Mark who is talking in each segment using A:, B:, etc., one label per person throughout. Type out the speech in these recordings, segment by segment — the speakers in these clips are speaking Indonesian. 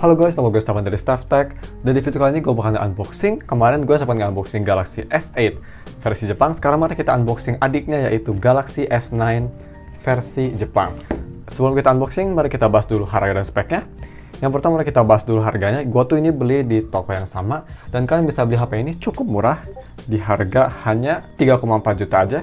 A: Halo guys, nama gue Stefan dari StefTech. Dan di video kali ini gue bakal unboxing. Kemarin gue sempat unboxing Galaxy S8 versi Jepang. Sekarang mari kita unboxing adiknya, yaitu Galaxy S9 versi Jepang. Sebelum kita unboxing, mari kita bahas dulu harga dan speknya. Yang pertama, mari kita bahas dulu harganya. Gue tuh ini beli di toko yang sama, dan kalian bisa beli HP ini cukup murah, di harga hanya 3,4 juta aja.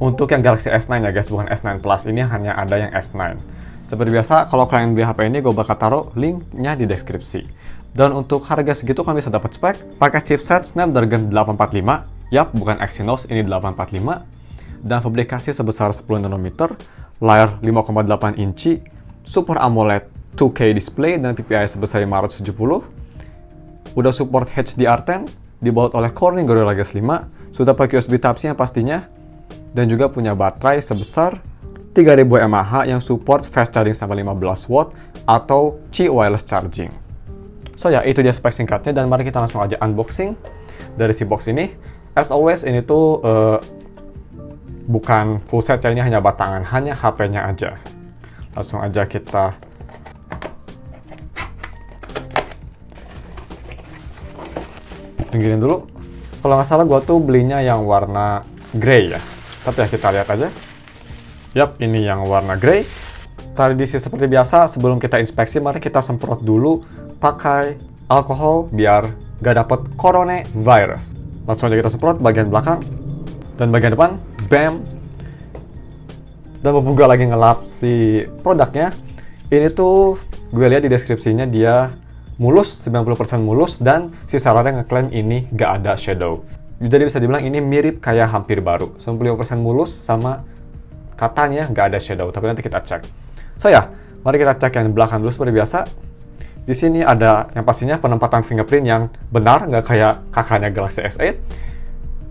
A: Untuk yang Galaxy S9 ya guys, bukan S9 Plus. Ini hanya ada yang S9. Seperti biasa, kalau kalian beli HP ini, gue bakal taruh linknya di deskripsi. Dan untuk harga segitu, kalian bisa dapat spek pakai chipset Snapdragon 845. Yap, bukan Exynos, ini 845. Dan publikasi sebesar 10 nanometer, layar 5,8 inci, Super AMOLED 2K display, dan PPI sebesar 570. Udah support HDR10, dibaut oleh Corning Gorilla Glass 5, sudah pakai USB Type-C yang pastinya, dan juga punya baterai sebesar 3000 mAh yang support fast charging sampai 15 watt atau Qi wireless charging. So ya, itu dia spek singkatnya, dan mari kita langsung aja unboxing dari si box ini. As always, ini tuh bukan full set ya, ini hanya batangan, hanya HP-nya aja. Langsung aja kita pinggirin dulu. Kalau nggak salah, gue tuh belinya yang warna grey ya. Tapi ya, kita lihat aja. Yap, ini yang warna grey. Tradisi seperti biasa, sebelum kita inspeksi, mari kita semprot dulu pakai alkohol biar gak dapet coronavirus. Langsung aja kita semprot bagian belakang dan bagian depan. Bam! Dan mumpung gue lagi ngelap si produknya, ini tuh gue lihat di deskripsinya dia mulus, 90% mulus, dan si sellernya ngeklaim ini gak ada shadow. Jadi bisa dibilang ini mirip kayak hampir baru. 95% mulus sama katanya nggak ada shadow, tapi nanti kita cek. So ya, mari kita cek yang belakang dulu seperti biasa. Di sini ada yang pastinya penempatan fingerprint yang benar, nggak kayak kakaknya Galaxy S8.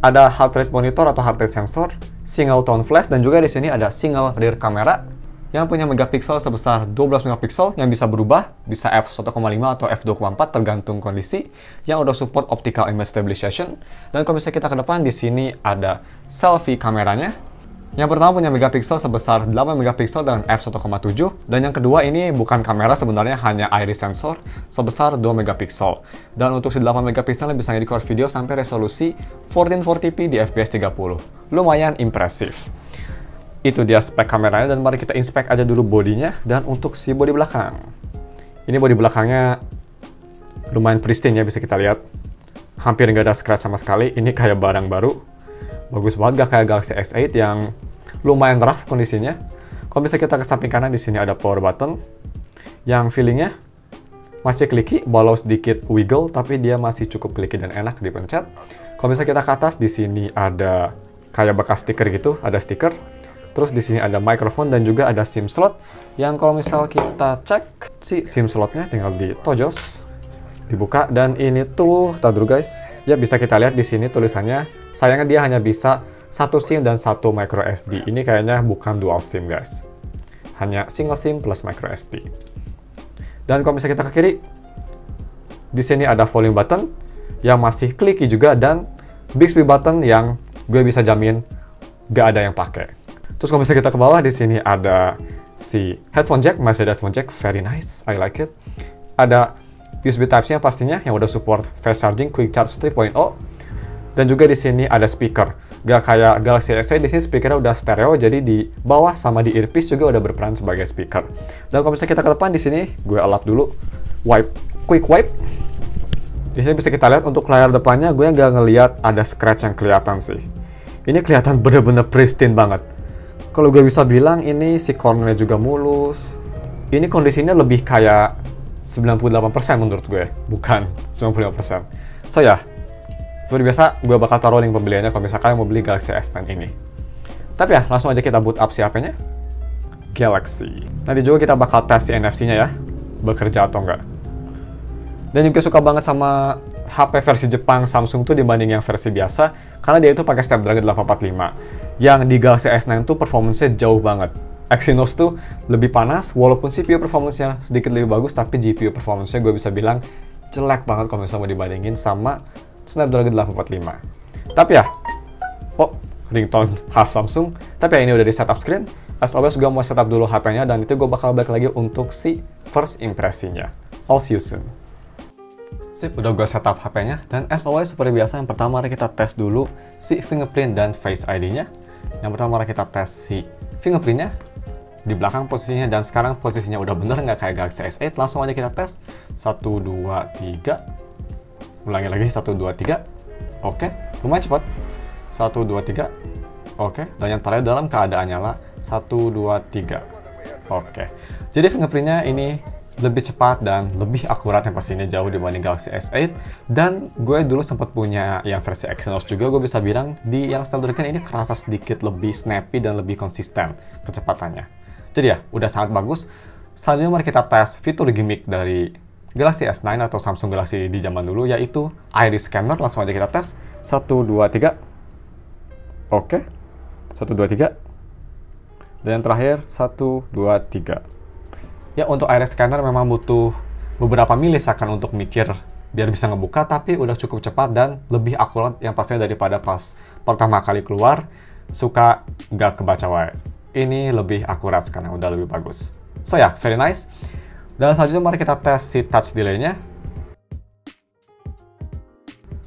A: Ada heart rate monitor atau heart rate sensor, single tone flash, dan juga di sini ada single rear camera yang punya megapiksel sebesar 12 megapiksel yang bisa berubah, bisa f1.5 atau f2.4 tergantung kondisi, yang udah support optical image stabilization. Dan kalau misalnya kita ke depan, di sini ada selfie kameranya. Yang pertama punya megapiksel sebesar 8 megapiksel dengan f1.7, dan yang kedua ini bukan kamera, sebenarnya hanya iris sensor sebesar 2 megapiksel. Dan untuk si 8 megapiksel bisa record video sampai resolusi 1440p di fps 30. Lumayan impresif. Itu dia spek kameranya, dan mari kita inspek aja dulu bodinya. Dan untuk si bodi belakang, ini bodi belakangnya lumayan pristine ya, bisa kita lihat. Hampir nggak ada scratch sama sekali, ini kayak barang baru. Bagus banget, gak kayak Galaxy S8 yang lumayan rough kondisinya. Kalau misalnya kita ke samping kanan, di sini ada power button yang feelingnya masih clicky, walau sedikit wiggle, tapi dia masih cukup clicky dan enak dipencet. Kalau misalnya kita ke atas, di sini ada kayak bekas stiker gitu, ada stiker. Terus di sini ada mikrofon dan juga ada SIM slot. Yang kalau misal kita cek si SIM slotnya tinggal ditojos, dibuka, dan ini tuh, tar dulu guys, ya bisa kita lihat di sini tulisannya. Sayangnya dia hanya bisa satu SIM dan satu micro SD. Ini kayaknya bukan dual SIM guys, hanya single SIM plus micro SD. Dan kalau misalnya kita ke kiri, di sini ada volume button yang masih clicky juga, dan Bixby button yang gue bisa jamin gak ada yang pakai. Terus kalau misalnya kita ke bawah, di sini ada si headphone jack, masih ada headphone jack, very nice, I like it. Ada USB Type-C pastinya yang udah support fast charging, quick charge 3.0. Dan juga di sini ada speaker. Gak kayak Galaxy S8, di sini speakernya udah stereo, jadi di bawah sama di earpiece juga udah berperan sebagai speaker. Dan kalau misalnya kita ke depan, di sini gue elap dulu, quick wipe. Di sini bisa kita lihat untuk layar depannya, gue nggak ngelihat ada scratch yang kelihatan sih. Ini kelihatan bener-bener pristine banget. Kalau gue bisa bilang ini si cornernya juga mulus. Ini kondisinya lebih kayak 98% menurut gue, bukan 95%. So ya, seperti biasa, gue bakal taruh link pembeliannya kalau misalkan kalian mau beli Galaxy S10 ini. Tapi ya, langsung aja kita boot up si HP-nya. Galaxy. Nanti juga kita bakal tes si NFC-nya ya, bekerja atau enggak. Dan juga suka banget sama HP versi Jepang Samsung tuh dibanding yang versi biasa, karena dia itu pakai Snapdragon 845. Yang di Galaxy S9 tuh performance-nya jauh banget. Exynos tuh lebih panas, walaupun CPU performance-nya sedikit lebih bagus, tapi GPU performance-nya gue bisa bilang jelek banget kalau misalnya mau dibandingin sama Snapdragon 845. Tapi ya, ringtone khas Samsung. Tapi ya ini udah di setup screen. As always gue mau setup dulu HP-nya dan itu gue bakal balik lagi untuk si first impresinya. I'll see you soon. Sip, udah gue setup HP-nya dan as always seperti biasa yang pertama mari kita tes dulu si fingerprint dan Face ID-nya. Yang pertama mari kita tes si fingerprint-nya di belakang posisinya dan sekarang posisinya udah bener nggak kayak Galaxy S8. Langsung aja kita tes 1, 2, 3. Ulangi lagi 1, 2, 3. Oke, lumayan cepat. 1, 2, 3. Oke, dan yang terakhir dalam keadaan nyala 1, 2, 3. Oke, jadi fingerprintnya ini lebih cepat dan lebih akurat yang pastinya jauh dibanding Galaxy S8. Dan gue dulu sempat punya yang versi Exynos juga, gue bisa bilang di yang Snapdragon ini kerasa sedikit lebih snappy dan lebih konsisten kecepatannya. Jadi ya, udah sangat bagus. Selanjutnya mari kita tes fitur gimmick dari Galaxy S9 atau Samsung Galaxy di zaman dulu, yaitu iris scanner. Langsung aja kita tes 1, 2, 3. Oke, 1, 2, 3. Dan yang terakhir 1, 2, 3. Ya, untuk iris scanner memang butuh beberapa milisecond untuk mikir biar bisa ngebuka, tapi udah cukup cepat dan lebih akurat yang pastinya daripada pas pertama kali keluar suka nggak kebaca wae. Ini lebih akurat sekarang, udah lebih bagus. So ya, very nice. Dan selanjutnya mari kita tes si touch delay-nya.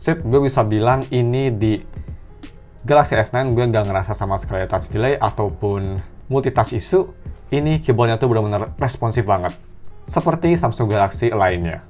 A: Sip, gue bisa bilang ini di Galaxy S9 gue nggak ngerasa sama sekali touch delay ataupun multi-touch issue. Ini keyboardnya tuh benar-benar responsif banget, seperti Samsung Galaxy lainnya.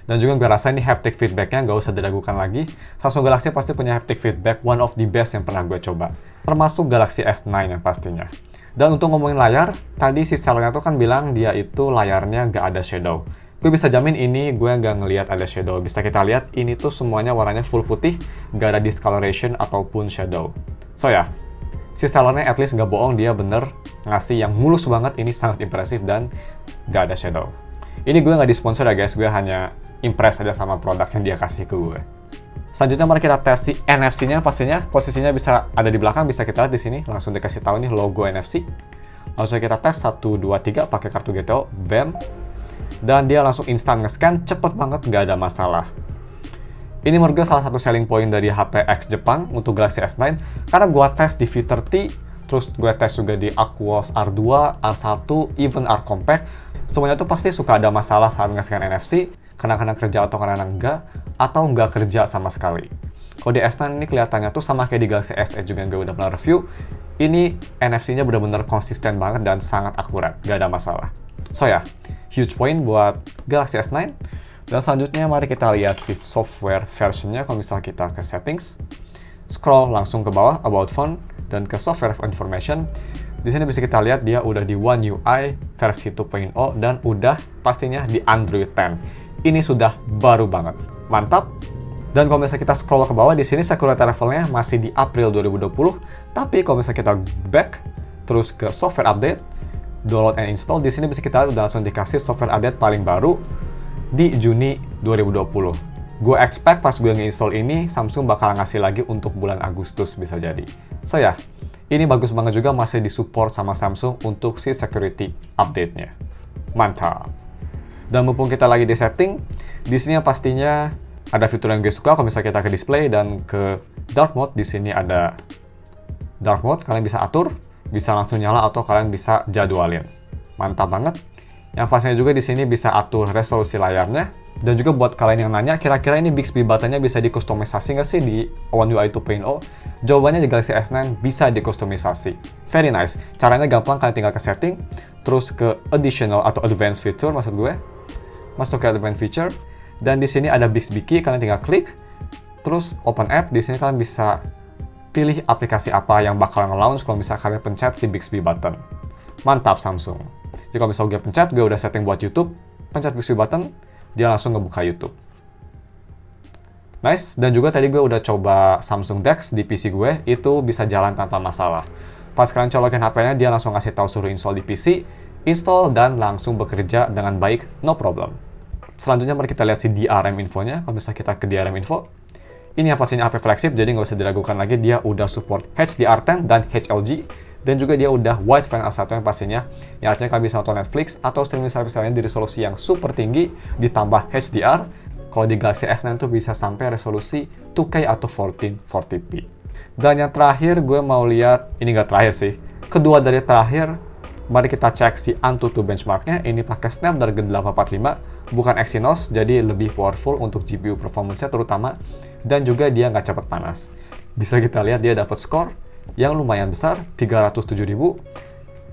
A: Dan juga gue rasa ini haptic feedback-nya nggak usah diragukan lagi. Samsung Galaxy pasti punya haptic feedback, one of the best yang pernah gue coba. Termasuk Galaxy S9 yang pastinya. Dan untuk ngomongin layar, tadi si sellernya tuh kan bilang dia itu layarnya nggak ada shadow. Gue bisa jamin ini gue nggak ngelihat ada shadow. Bisa kita lihat ini tuh semuanya warnanya full putih, nggak ada discoloration ataupun shadow. So ya, si sellernya at least nggak bohong, dia bener ngasih yang mulus banget. Ini sangat impresif dan nggak ada shadow. Ini gue nggak disponsor ya guys, gue hanya impress aja sama produk yang dia kasih ke gue. Selanjutnya mari kita tes si NFC-nya. Pastinya posisinya bisa ada di belakang, bisa kita lihat di sini. Langsung dikasih tahu nih logo NFC. Langsung kita tes 1, 2, 3 pakai kartu GTO, BAM. Dan dia langsung instan nge-scan, cepet banget, nggak ada masalah. Ini menurut gue salah satu selling point dari HP X Jepang untuk Galaxy S9, karena gue tes di V30, terus gue tes juga di Aquos R2, R1, even R Compact. Semuanya tuh pasti suka ada masalah saat nge-scan NFC, kadang-kadang kerja atau kadang-kadang enggak, atau nggak kerja sama sekali. Kalau di S9 ini kelihatannya tuh sama kayak di Galaxy S8 juga yang gue udah pernah review, ini NFC-nya benar-benar konsisten banget dan sangat akurat, nggak ada masalah. So ya, huge point buat Galaxy S9. Dan selanjutnya mari kita lihat si software versionnya. Kalau misalnya kita ke settings, scroll langsung ke bawah about phone dan ke software information. Di sini bisa kita lihat dia udah di One UI versi 2.0 dan udah pastinya di Android 10. Ini sudah baru banget, mantap. Dan kalau misalnya kita scroll ke bawah, di sini security levelnya masih di April 2020. Tapi kalau misalnya kita back terus ke software update, download and install, di sini bisa kita lihat udah langsung dikasih software update paling baru di Juni 2020. Gue expect pas gue nge-install ini, Samsung bakal ngasih lagi untuk bulan Agustus bisa jadi. So ya, ini bagus banget juga masih disupport sama Samsung untuk si security update-nya. Mantap. Dan mumpung kita lagi di setting, di sini pastinya ada fitur yang gue suka. Kalau misalnya kita ke display dan ke dark mode, di sini ada dark mode, kalian bisa atur, bisa langsung nyala atau kalian bisa jadwalin. Mantap banget. Yang pastinya juga di sini bisa atur resolusi layarnya. Dan juga buat kalian yang nanya, kira-kira ini Bixby button-nya bisa dikustomisasi nggak sih di One UI 2.0? Jawabannya di Galaxy S9 bisa dikustomisasi. Very nice. Caranya gampang, kalian tinggal ke setting, terus ke additional atau advanced feature maksud gue. Masuk ke advanced feature, dan di sini ada Bixby key, kalian tinggal klik, terus open app. Di sini kalian bisa pilih aplikasi apa yang bakal nge-launch kalau misalnya kalian pencet si Bixby button. Mantap Samsung. Jadi kalau misalnya gue pencet, gue udah setting buat YouTube, pencet Bixby button, dia langsung ngebuka YouTube. Nice. Dan juga tadi gue udah coba Samsung DeX di PC gue, itu bisa jalan tanpa masalah. Pas kalian colokin HP-nya, dia langsung ngasih tahu suruh install di PC, install dan langsung bekerja dengan baik, no problem. Selanjutnya mari kita lihat si DRM infonya. Kalau misalnya kita ke DRM info, ini yang pastinya HP flagship, jadi nggak usah diragukan lagi, dia udah support HDR10 dan HLG. Dan juga dia udah Wide Frame L1 yang pastinya, yang artinya kalian bisa nonton Netflix atau streaming service lainnya di resolusi yang super tinggi, ditambah HDR. Kalau di Galaxy S9 tuh bisa sampai resolusi 2K atau 1440p. Dan yang terakhir, gue mau lihat, ini nggak terakhir sih, kedua dari terakhir, mari kita cek si Antutu benchmarknya. Ini pakai Snapdragon 845, bukan Exynos, jadi lebih powerful untuk GPU performance-nya terutama, dan juga dia nggak cepat panas. Bisa kita lihat dia dapat skor yang lumayan besar, 307.000,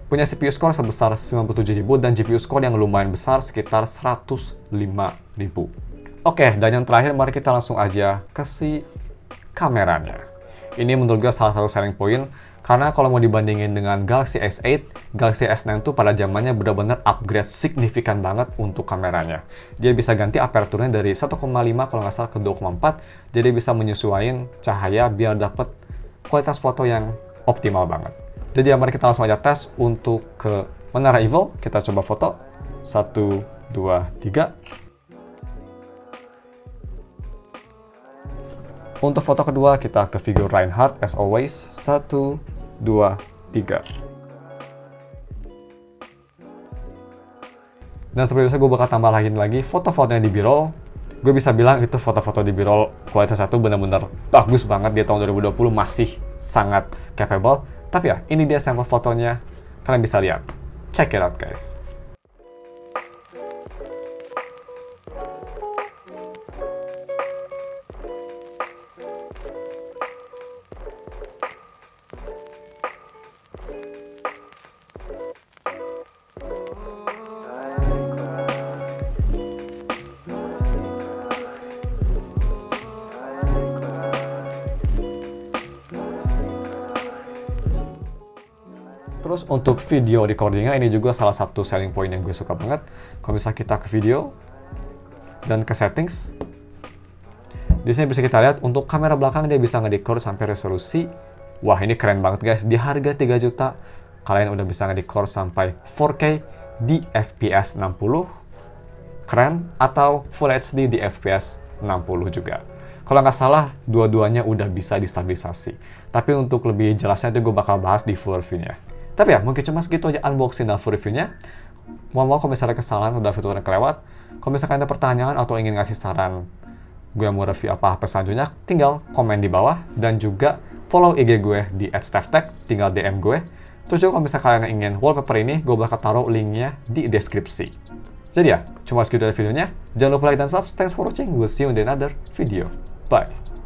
A: punya CPU score sebesar 97.000, dan GPU score yang lumayan besar sekitar 105.000. Oke, dan yang terakhir mari kita langsung aja ke si kameranya. Ini menurut gue salah satu selling point, karena kalau mau dibandingin dengan Galaxy S8, Galaxy S9 tuh pada zamannya benar-benar upgrade signifikan banget untuk kameranya. Dia bisa ganti aperturnya dari 1,5 kalau nggak salah ke 2,4, jadi bisa menyesuaikan cahaya biar dapat kualitas foto yang optimal banget. Jadi mari kita langsung aja tes untuk ke Menara Eiffel. Kita coba foto. 1, 2, 3. Untuk foto kedua kita ke figur Reinhardt as always. 1, 2, 3. Dan seperti biasa gue bakal tambah lagi foto-fotonya di B-roll. Gue bisa bilang itu foto-foto di B-roll kualitas 1 benar-benar bagus banget. Dia tahun 2020 masih sangat capable. Tapi ya, ini dia sampel fotonya. Kalian bisa lihat. Check it out, guys. Terus untuk video recordingnya ini juga salah satu selling point yang gue suka banget. Kalau bisa kita ke video dan ke settings, di sini bisa kita lihat untuk kamera belakang dia bisa nge-record sampai resolusi. Wah, ini keren banget guys. Di harga 3 juta kalian udah bisa nge-record sampai 4K di FPS 60. Keren, atau Full HD di FPS 60 juga. Kalau nggak salah, dua-duanya udah bisa distabilisasi. Tapi untuk lebih jelasnya itu gue bakal bahas di full review-nya. Tapi ya, mungkin cuma segitu aja unboxing dan full review-nya. Mau kalau misalnya kesalahan atau fitur yang kelewat, kalau misalkan ada pertanyaan atau ingin ngasih saran gue mau review apa selanjutnya, tinggal komen di bawah. Dan juga follow IG gue di @stefftech, tinggal DM gue. Terus juga kalau misalnya kalian ingin wallpaper ini, gue bakal taruh linknya di deskripsi. Jadi ya, cuma segitu dari videonya. Jangan lupa like dan subscribe. Thanks for watching. We'll see you in another video. Bye.